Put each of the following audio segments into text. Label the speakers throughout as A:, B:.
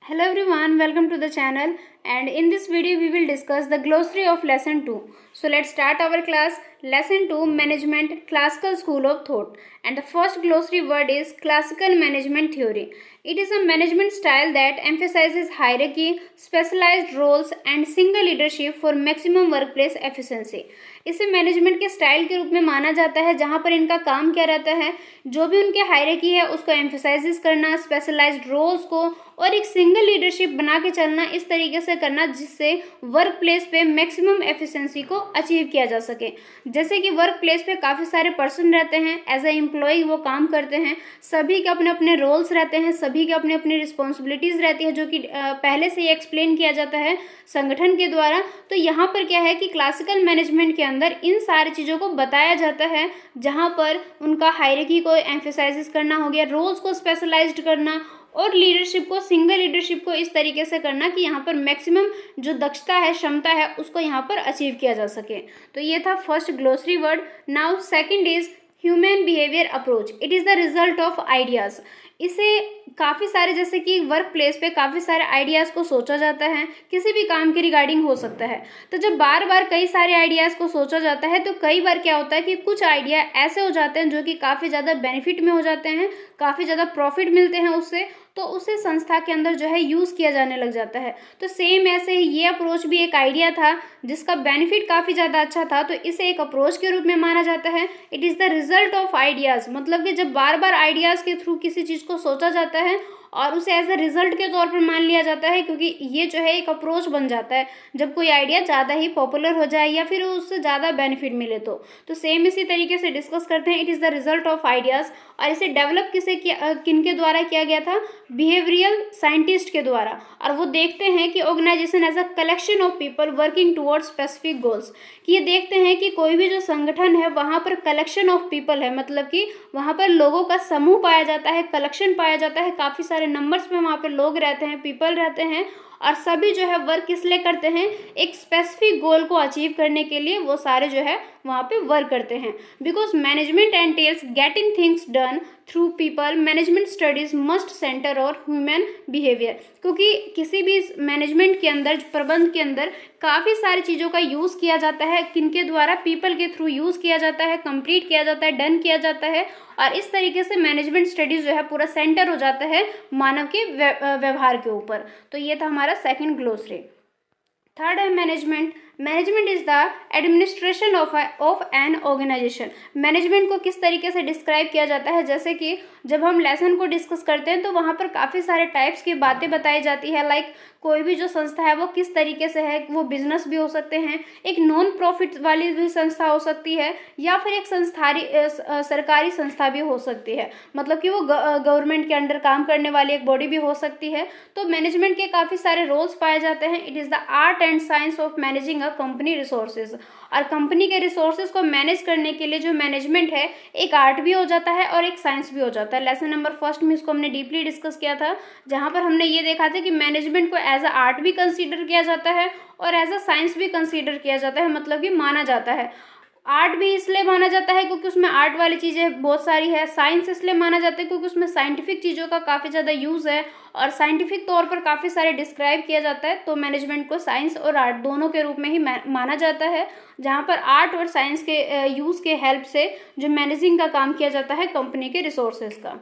A: Hello everyone, welcome to the channel, and in this video we will discuss the glossary of lesson 2. So let's start our class. Lesson 2, Management, Classical School of Thought, and the first glossary word is Classical Management Theory. It is a management style that emphasizes hierarchy, specialized roles and single leadership for maximum workplace efficiency. इसे management के style के रूप में माना जाता है जहाँ पर इनका काम क्या रहता है, जो भी उनके हायरार्की है उसको एम्फेसाइज करना, स्पेशलाइज्ड रोल्स को और एक सिंगल लीडरशिप बना के चलना, इस तरीके से करना जिससे वर्क प्लेस पे मैक्सिमम एफिशिएंसी को अचीव किया जा सके। जैसे कि वर्क प्लेस पे काफ़ी सारे पर्सन रहते हैं, एज ए एम्प्लॉय वो काम करते हैं, सभी के अपने अपने रोल्स रहते हैं, सभी के अपने अपनी रिस्पॉन्सिबिलिटीज़ रहती है जो कि पहले से ही एक्सप्लेन किया जाता है संगठन के द्वारा। तो यहाँ पर क्या है कि क्लासिकल मैनेजमेंट के अंदर इन सारी चीज़ों को बताया जाता है, जहाँ पर उनका हायरार्की को एम्फेसाइज करना हो गया, रोल्स को स्पेशलाइज्ड करना और लीडरशिप को, सिंगल लीडरशिप को इस तरीके से करना कि यहाँ पर मैक्सिमम जो दक्षता है, क्षमता है, उसको यहाँ पर अचीव किया जा सके। तो ये था first glossary word. Now second is human behaviour approach. It is the result of ideas. इसे काफ़ी सारे, जैसे कि वर्क प्लेस पे काफ़ी सारे आइडियाज़ को सोचा जाता है, किसी भी काम के रिगार्डिंग हो सकता है। तो जब बार बार कई सारे आइडियाज़ को सोचा जाता है तो कई बार क्या होता है कि कुछ आइडिया ऐसे हो जाते हैं जो कि काफ़ी ज़्यादा बेनिफिट में हो जाते हैं, काफ़ी ज़्यादा प्रॉफिट मिलते हैं उससे, तो उसे संस्था के अंदर जो है यूज़ किया जाने लग जाता है। तो सेम ऐसे ही ये अप्रोच भी एक आइडिया था जिसका बेनिफिट काफ़ी ज़्यादा अच्छा था, तो इसे एक अप्रोच के रूप में माना जाता है। It is the result of ideas, मतलब कि जब बार बार आइडियाज़ के थ्रू किसी चीज़ को सोचा जाता है और उसे एज अ रिजल्ट के तौर पर मान लिया जाता है, क्योंकि ये जो है एक अप्रोच बन जाता है जब कोई आइडिया ज़्यादा ही पॉपुलर हो जाए या फिर उससे ज़्यादा बेनिफिट मिले। तो सेम इसी तरीके से डिस्कस करते हैं। It is the result of ideas, और इसे डेवलप किनके द्वारा किया गया था? बिहेवियरल साइंटिस्ट के द्वारा। और वो देखते हैं कि organisation as a collection of people working towards specific goals, कि ये देखते हैं कि कोई भी जो संगठन है वहाँ पर कलेक्शन ऑफ पीपल है, मतलब कि वहाँ पर लोगों का समूह पाया जाता है, कलेक्शन पाया जाता है, काफ़ी सारे नंबर्स में वहाँ पर लोग रहते हैं, पीपल रहते हैं, और सभी जो है वर्क किस लिए करते हैं? एक स्पेसिफिक गोल को अचीव करने के लिए वो सारे जो है वहाँ पे वर्क करते हैं। Because management एंटेल्स getting things done through people, management studies must centre और ह्यूमन बिहेवियर, क्योंकि किसी भी मैनेजमेंट के अंदर, प्रबंध के अंदर काफ़ी सारी चीज़ों का यूज़ किया जाता है, किनके द्वारा? पीपल के थ्रू यूज़ किया जाता है, कंप्लीट किया जाता है, डन किया जाता है, और इस तरीके से मैनेजमेंट स्टडीज़ जो है पूरा सेंटर हो जाता है मानव के व्यवहार के ऊपर। तो ये था हमारा सेकंड ग्लोसरी। थर्ड है management. Management is the administration of an organisation. Management को किस तरीके से डिस्क्राइब किया जाता है? जैसे कि जब हम लेसन को डिस्कस करते हैं तो वहाँ पर काफ़ी सारे टाइप्स की बातें बताई जाती है, लाइक कोई भी जो संस्था है वो किस तरीके से है, वो बिजनेस भी हो सकते हैं, एक नॉन प्रॉफिट वाली भी संस्था हो सकती है, या फिर एक सरकारी संस्था भी हो सकती है, मतलब कि वो गवर्नमेंट के अंडर काम करने वाली एक बॉडी भी हो सकती है। तो मैनेजमेंट के काफ़ी सारे रोल्स पाए जाते हैं। It is the art and science of managing a company resources, और कंपनी के रिसोर्सेज को मैनेज करने के लिए जो मैनेजमेंट है एक आर्ट भी हो जाता है और एक साइंस भी हो जाता है। लेसन नंबर फर्स्ट में इसको हमने डीपली डिस्कस किया था, जहाँ पर हमने ये देखा था कि मैनेजमेंट को एज अ आर्ट भी कंसीडर किया जाता है और एज अ साइंस भी कंसीडर किया जाता है, मतलब कि माना जाता है। आर्ट भी इसलिए माना जाता है क्योंकि उसमें आर्ट वाली चीज़ें बहुत सारी है, साइंस इसलिए माना जाता है क्योंकि उसमें साइंटिफिक चीज़ों का काफ़ी ज़्यादा यूज़ है और साइंटिफिक तौर पर काफ़ी सारे डिस्क्राइब किया जाता है। तो मैनेजमेंट को साइंस और आर्ट दोनों के रूप में ही माना जाता है, जहाँ पर आर्ट और साइंस के यूज़ के हेल्प से जो मैनेजिंग का काम किया जाता है कंपनी के रिसोर्सेज का।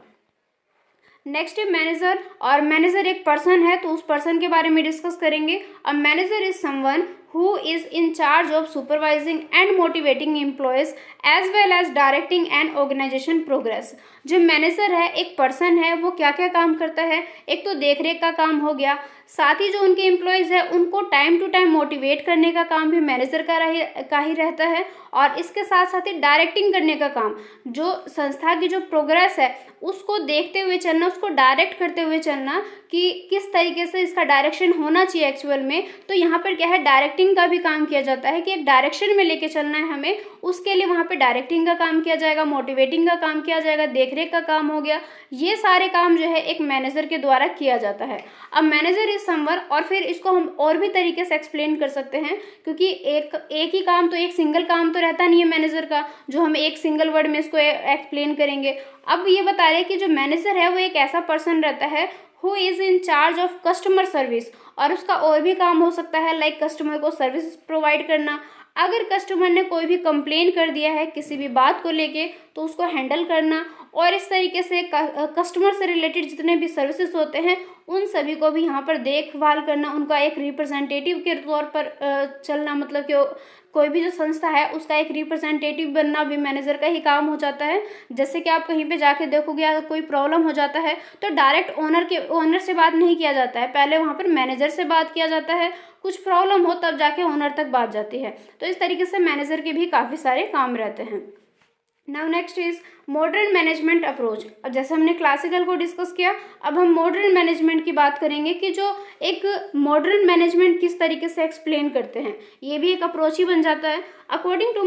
A: नेक्स्ट है मैनेजर, और मैनेजर एक पर्सन है, तो उस पर्सन के बारे में डिस्कस करेंगे। A manager is someone who is in charge of supervising and motivating employees as well as directing an organization progress। जो मैनेजर है एक पर्सन है, वो क्या क्या काम करता है? एक तो देखरेख का काम हो गया, साथ ही जो उनके एम्प्लॉयज़ है उनको टाइम टू टाइम मोटिवेट करने का काम भी मैनेजर का ही रहता है, और इसके साथ साथ ही डायरेक्टिंग करने का काम, जो संस्था की जो प्रोग्रेस है उसको देखते हुए चलना, उसको डायरेक्ट करते हुए चलना कि किस तरीके से इसका डायरेक्शन होना चाहिए एक्चुअल में। तो यहाँ पर क्या है, डायरेक्टिंग का भी काम किया जाता है कि एक डायरेक्शन में लेके चलना है हमें, उसके लिए वहाँ पे डायरेक्टिंग का काम किया जाएगा, मोटिवेटिंग का काम किया जाएगा, देखरेख का काम हो गया। ये सारे काम जो है एक मैनेजर के द्वारा किया जाता है। अब मैनेजर इज समवन, और फिर इसको हम और भी तरीके से एक्सप्लेन कर सकते हैं, क्योंकि एक ही काम, तो एक सिंगल काम तो रहता नहीं है मैनेजर का, जो हम एक सिंगल वर्ड में इसको एक्सप्लेन करेंगे। अब ये बता रहे हैं कि जो मैनेजर है वो एक ऐसा पर्सन रहता है who is in charge of customer service, और उसका और भी काम हो सकता है लाइक कस्टमर को सर्विस प्रोवाइड करना। अगर कस्टमर ने कोई भी कंप्लेन कर दिया है किसी भी बात को लेके तो उसको हैंडल करना, और इस तरीके से कस्टमर से रिलेटेड जितने भी सर्विसेज होते हैं उन सभी को भी यहाँ पर देखभाल करना, उनका एक रिप्रेजेंटेटिव के तौर पर चलना, मतलब कि कोई भी जो संस्था है उसका एक रिप्रेजेंटेटिव बनना भी मैनेजर का ही काम हो जाता है। जैसे कि आप कहीं पे जाके देखोगे अगर कोई प्रॉब्लम हो जाता है तो डायरेक्ट ओनर से बात नहीं किया जाता है, पहले वहाँ पर मैनेजर से बात किया जाता है, कुछ प्रॉब्लम हो तब जाके ओनर तक बात जाती है। तो इस तरीके से मैनेजर के भी काफ़ी सारे काम रहते हैं। Now next is modern management approach. अब जैसे हमने क्लासिकल को डिस्कस किया, अब हम मॉडर्न मैनेजमेंट की बात करेंगे कि जो एक मॉडर्न मैनेजमेंट किस तरीके से एक्सप्लेन करते हैं, ये भी एक अप्रोच ही बन जाता है। According to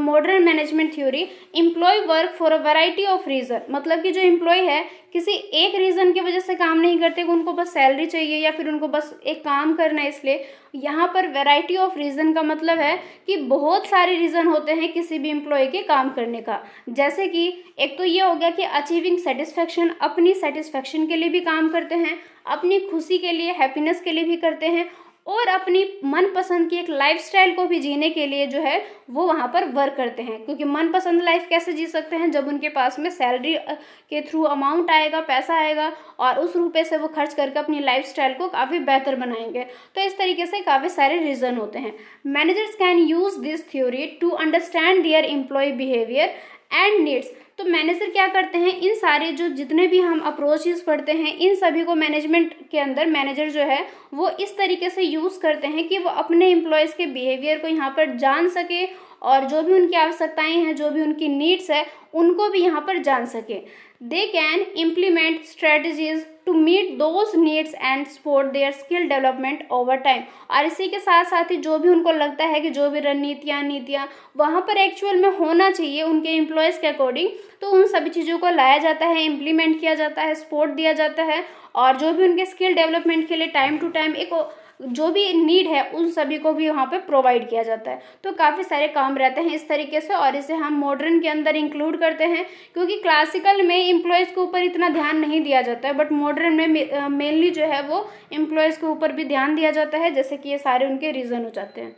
A: modern management theory, employ work for a variety of reason, मतलब कि जो एम्प्लॉय है किसी एक रीज़न की वजह से काम नहीं करते कि उनको बस सैलरी चाहिए या फिर उनको बस एक काम करना है, इसलिए यहाँ पर वैरायटी ऑफ रीज़न का मतलब है कि बहुत सारे रीज़न होते हैं किसी भी एम्प्लॉय के काम करने का। जैसे कि एक तो ये हो गया कि अचीविंग सेटिस्फैक्शन, अपनी सेटिस्फैक्शन के लिए भी काम करते हैं, अपनी खुशी के लिए, हैप्पीनेस के लिए भी करते हैं, और अपनी मनपसंद की एक लाइफस्टाइल को भी जीने के लिए जो है वो वहाँ पर वर्क करते हैं। क्योंकि मनपसंद लाइफ कैसे जी सकते हैं, जब उनके पास में सैलरी के थ्रू अमाउंट आएगा, पैसा आएगा, और उस रुपये से वो खर्च करके अपनी लाइफस्टाइल को काफ़ी बेहतर बनाएंगे। तो इस तरीके से काफ़ी सारे रीज़न होते हैं। Managers can use this theory to understand their employ behaviour and needs. तो मैनेजर क्या करते हैं, इन सारे जो जितने भी हम अप्रोचेस पढ़ते हैं इन सभी को मैनेजमेंट के अंदर मैनेजर जो है वो इस तरीके से यूज़ करते हैं कि वो अपने एम्प्लॉयज़ के बिहेवियर को यहाँ पर जान सके, और जो भी उनकी आवश्यकताएं हैं, जो भी उनकी नीड्स है, उनको भी यहाँ पर जान सके। They can implement strategies to meet those needs and support their skill development over time. और इसी के साथ साथ ही जो भी उनको लगता है कि जो भी रणनीतियाँ, नीतियाँ वहाँ पर एक्चुअल में होना चाहिए उनके एम्प्लॉयज़ के अकॉर्डिंग, तो उन सभी चीज़ों को लाया जाता है, इम्प्लीमेंट किया जाता है, सपोर्ट दिया जाता है, और जो भी उनके स्किल डेवलपमेंट के लिए टाइम टू टाइम एक जो भी नीड है उन सभी को भी वहाँ पे प्रोवाइड किया जाता है। तो काफ़ी सारे काम रहते हैं इस तरीके से, और इसे हम मॉडर्न के अंदर इंक्लूड करते हैं, क्योंकि क्लासिकल में एम्प्लॉयज़ के ऊपर इतना ध्यान नहीं दिया जाता है, बट मॉडर्न में मेनली जो है वो एम्प्लॉयज़ के ऊपर भी ध्यान दिया जाता है, जैसे कि ये सारे उनके रीज़न हो जाते हैं।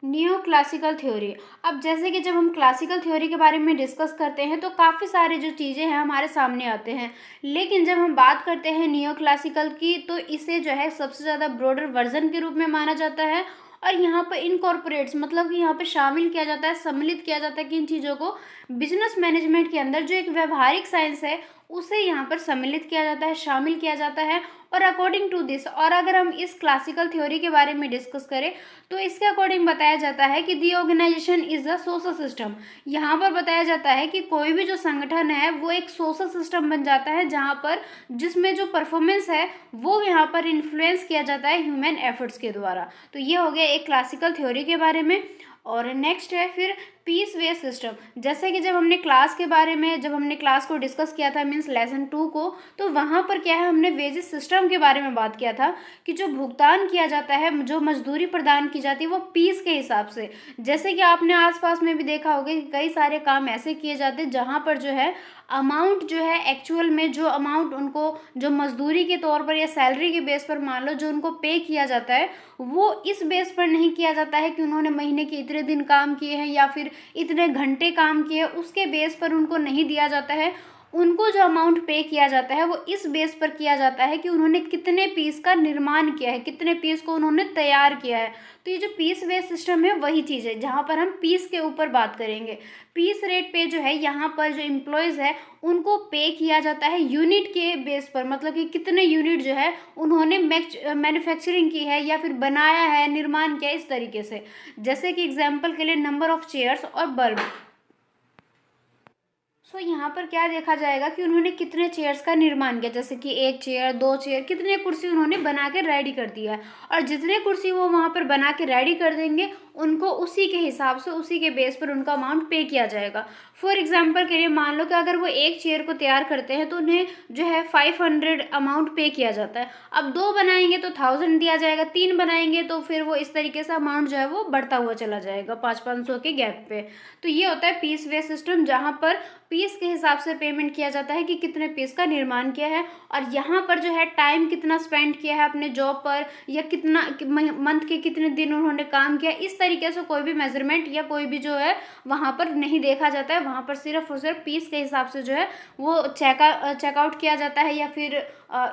A: New classical theory. अब जैसे कि जब हम क्लासिकल थ्योरी के बारे में डिस्कस करते हैं तो काफ़ी सारे जो चीज़ें हैं हमारे सामने आते हैं, लेकिन जब हम बात करते हैं न्यू क्लासिकल की तो इसे जो है सबसे ज़्यादा ब्रॉडर वर्जन के रूप में माना जाता है, और यहाँ पर इनकॉर्पोरेट्स मतलब कि यहाँ पर शामिल किया जाता है, सम्मिलित किया जाता है कि इन चीज़ों को बिजनेस मैनेजमेंट के अंदर जो एक व्यवहारिक साइंस है उसे यहाँ पर सम्मिलित किया जाता है, शामिल किया जाता है। और अकॉर्डिंग टू दिस, और अगर हम इस क्लासिकल थ्योरी के बारे में डिस्कस करें तो इसके अकॉर्डिंग बताया जाता है कि the organisation is a social system. यहाँ पर बताया जाता है कि कोई भी जो संगठन है वो एक सोशल सिस्टम बन जाता है, जहाँ पर जिसमें जो परफॉर्मेंस है वो यहाँ पर इन्फ्लुएंस किया जाता है ह्यूमन एफर्ट्स के द्वारा। तो ये हो गया एक क्लासिकल थ्योरी के बारे में। और नेक्स्ट है फिर पीस वे सिस्टम। जैसे कि जब हमने क्लास को डिस्कस किया था मीन्स लेसन 2 को, तो वहाँ पर क्या है हमने वेजेस सिस्टम के बारे में बात किया था कि जो भुगतान किया जाता है, जो मजदूरी प्रदान की जाती है वो पीस के हिसाब से। जैसे कि आपने आसपास में भी देखा होगा कि कई सारे काम ऐसे किए जाते हैं जहाँ पर जो है अमाउंट जो है एक्चुअल में जो अमाउंट उनको जो मजदूरी के तौर पर या सैलरी के बेस पर मान लो जो उनको पे किया जाता है वो इस बेस पर नहीं किया जाता है कि उन्होंने महीने के इतने दिन काम किए हैं या फिर इतने घंटे काम किए, उसके बेस पर उनको नहीं दिया जाता है। उनको जो अमाउंट पे किया जाता है वो इस बेस पर किया जाता है कि उन्होंने कितने पीस का निर्माण किया है, कितने पीस को उन्होंने तैयार किया है। तो ये जो पीस बेस सिस्टम है वही चीज़ है जहाँ पर हम पीस के ऊपर बात करेंगे। पीस रेट पे जो है यहाँ पर जो एम्प्लॉयज़ है उनको पे किया जाता है यूनिट के बेस पर, मतलब कि कितने यूनिट जो है उन्होंने मैन्युफैक्चरिंग की है या फिर बनाया है, निर्माण किया, इस तरीके से। जैसे कि एग्जाम्पल के लिए नंबर ऑफ चेयर्स और बल्ब। सो यहाँ पर क्या देखा जाएगा कि उन्होंने कितने चेयर्स का निर्माण किया, जैसे कि 1 चेयर 2 चेयर, कितने कुर्सी उन्होंने बना के रेडी कर दिया है, और जितने कुर्सी वो वहाँ पर बना के रेडी कर देंगे उनको उसी के हिसाब से, उसी के बेस पर उनका अमाउंट पे किया जाएगा। फॉर एग्जांपल के लिए मान लो कि अगर वो एक चेयर को तैयार करते हैं तो उन्हें जो है 500 अमाउंट पे किया जाता है। अब 2 बनाएंगे तो 1000 दिया जाएगा, 3 बनाएंगे तो फिर वो इस तरीके से अमाउंट जो है वो बढ़ता हुआ चला जाएगा 500-500 के गैप पे। तो ये होता है पीस बेस सिस्टम, जहाँ पर पीस के हिसाब से पेमेंट किया जाता है कि कितने पीस का निर्माण किया है, और यहाँ पर जो है टाइम कितना स्पेंड किया है अपने जॉब पर, या कितना मंथ के कितने दिन उन्होंने काम किया। इस तरीके से कोई भी मेजरमेंट या कोई भी जो है वहाँ पर नहीं देखा जाता है। वहाँ पर सिर्फ और सिर्फ पीस के हिसाब से जो है वो चेकआउट किया जाता है, या फिर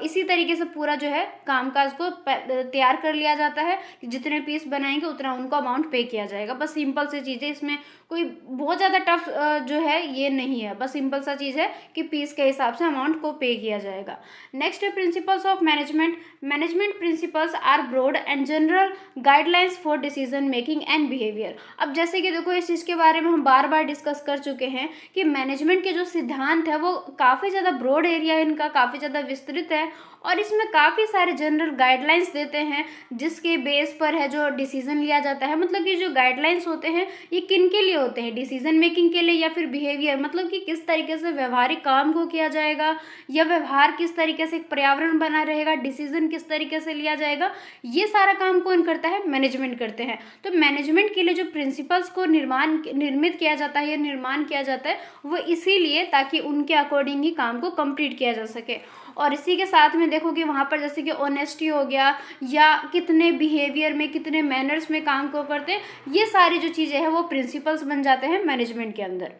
A: इसी तरीके से पूरा जो है कामकाज को तैयार कर लिया जाता है कि जितने पीस बनाएंगे उतना उनको अमाउंट पे किया जाएगा। बस सिंपल सी चीज़ है, इसमें कोई बहुत ज़्यादा टफ जो है ये नहीं है, बस सिंपल सा चीज़ है कि पीस के हिसाब से अमाउंट को पे किया जाएगा। नेक्स्ट है principles of management. Management principles are broad and general guidelines for decision making and behaviour. अब जैसे कि देखो इस चीज़ के बारे में हम बार बार डिस्कस कर चुके हैं कि मैनेजमेंट के जो सिद्धांत है वो काफ़ी ज़्यादा ब्रॉड एरिया इनका काफ़ी ज़्यादा विस्तृत है, और इसमें काफ़ी सारे जनरल गाइडलाइंस देते हैं जिसके बेस पर है जो डिसीजन लिया जाता है। मतलब कि जो गाइडलाइंस होते हैं ये किन के लिए होते हैं, डिसीजन मेकिंग के लिए या फिर बिहेवियर, मतलब कि किस तरीके से व्यवहारिक काम को किया जाएगा, या व्यवहार किस तरीके से एक पर्यावरण बना रहेगा, डिसीजन किस तरीके से लिया जाएगा। ये सारा काम कौन करता है, मैनेजमेंट करते हैं। तो मैनेजमेंट के लिए जो प्रिंसिपल्स को निर्मित किया जाता है या निर्माण किया जाता है वो इसीलिए ताकि उनके अकॉर्डिंग ही काम को कंप्लीट किया जा सके। और इसी के साथ में देखो कि वहाँ पर जैसे कि ऑनेस्टी हो गया, या कितने बिहेवियर में, कितने मैनर्स में काम को करते हैं, ये सारी जो चीज़ें हैं वो प्रिंसिपल्स बन जाते हैं मैनेजमेंट के अंदर।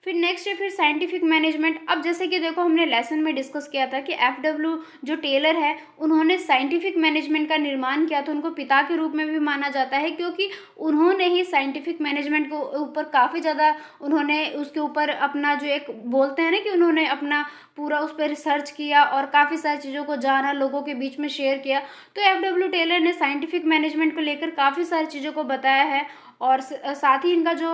A: फिर नेक्स्ट है फिर साइंटिफिक मैनेजमेंट। अब जैसे कि देखो हमने लेसन में डिस्कस किया था कि FW जो टेलर है उन्होंने साइंटिफिक मैनेजमेंट का निर्माण किया, तो उनको पिता के रूप में भी माना जाता है, क्योंकि उन्होंने ही साइंटिफिक मैनेजमेंट को ऊपर काफ़ी ज़्यादा उन्होंने उसके ऊपर अपना जो एक बोलते हैं ना कि उन्होंने अपना पूरा उस पर रिसर्च किया और काफ़ी सारी चीज़ों को जाना, लोगों के बीच में शेयर किया। तो FW टेलर ने साइंटिफिक मैनेजमेंट को लेकर काफ़ी सारी चीज़ों को बताया है, और साथ ही इनका जो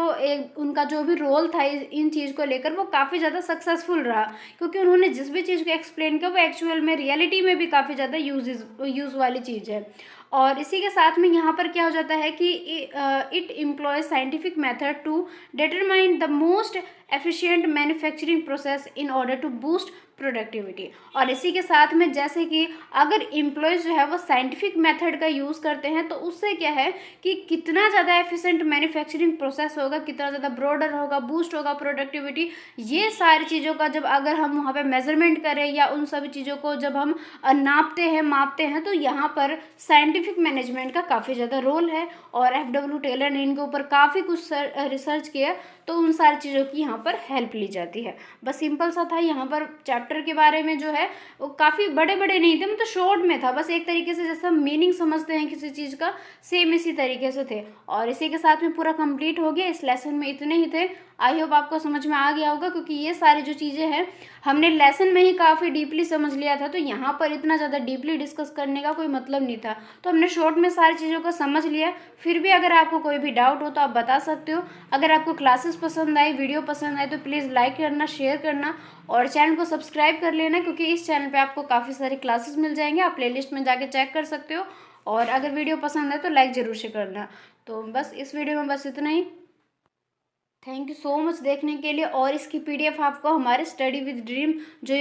A: उनका जो भी रोल था इन चीज़ को लेकर वो काफ़ी ज़्यादा सक्सेसफुल रहा, क्योंकि उन्होंने जिस भी चीज़ को एक्सप्लेन किया वो एक्चुअल में रियलिटी में भी काफ़ी ज़्यादा यूज़ वाली चीज़ है। और इसी के साथ में यहाँ पर क्या हो जाता है कि it employs scientific method to determine the most efficient manufacturing process in order to boost productivity. और इसी के साथ में जैसे कि अगर एम्प्लॉयज़ जो है वो साइंटिफिक मेथड का यूज़ करते हैं तो उससे क्या है कि कितना ज़्यादा एफिशिएंट मैन्युफैक्चरिंग प्रोसेस होगा, कितना ज़्यादा ब्रॉडर होगा, बूस्ट होगा प्रोडक्टिविटी। ये सारी चीज़ों का जब अगर हम वहाँ पे मेजरमेंट करें या उन सभी चीज़ों को जब हम नापते हैं, मापते हैं, तो यहाँ पर साइंटिफिक मैनेजमेंट का काफ़ी ज़्यादा रोल है। और FW टेलर ने इनके ऊपर काफ़ी कुछ रिसर्च किया, तो उन सारी चीज़ों की यहाँ पर हेल्प ली जाती है। बस सिंपल सा था यहाँ पर चैप्टर के बारे में जो है वो काफ़ी बड़े बड़े नहीं थे, मतलब शॉर्ट में था, बस एक तरीके से जैसा हम मीनिंग समझते हैं किसी चीज़ का सेम इसी तरीके से थे। और इसी के साथ में पूरा कंप्लीट हो गया। इस लेसन में इतने ही थे। आई होप आपको समझ में आ गया होगा, क्योंकि ये सारी जो चीज़ें हैं हमने लेसन में ही काफ़ी डीपली समझ लिया था, तो यहाँ पर इतना ज़्यादा डीपली डिस्कस करने का कोई मतलब नहीं था। तो हमने शॉर्ट में सारी चीज़ों को समझ लिया। फिर भी अगर आपको कोई भी डाउट हो तो आप बता सकते हो। अगर आपको क्लासेस पसंद आई, वीडियो पसंद आए, तो प्लीज़ लाइक करना, शेयर करना और चैनल को सब्सक्राइब कर लेना, क्योंकि इस चैनल पे आपको काफ़ी सारी क्लासेस मिल जाएंगे। आप प्लेलिस्ट में जाके चेक कर सकते हो। और अगर वीडियो पसंद है तो लाइक ज़रूर से करना। तो बस इस वीडियो में बस इतना ही। थैंक यू सो मच देखने के लिए। और इसकी PDF आपको हमारे स्टडी विद ड्रीम जो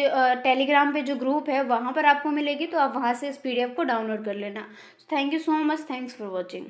A: टेलीग्राम पे जो ग्रुप है वहाँ पर आपको मिलेगी, तो आप वहाँ से इस PDF को डाउनलोड कर लेना। Thank you so much, thanks for watching.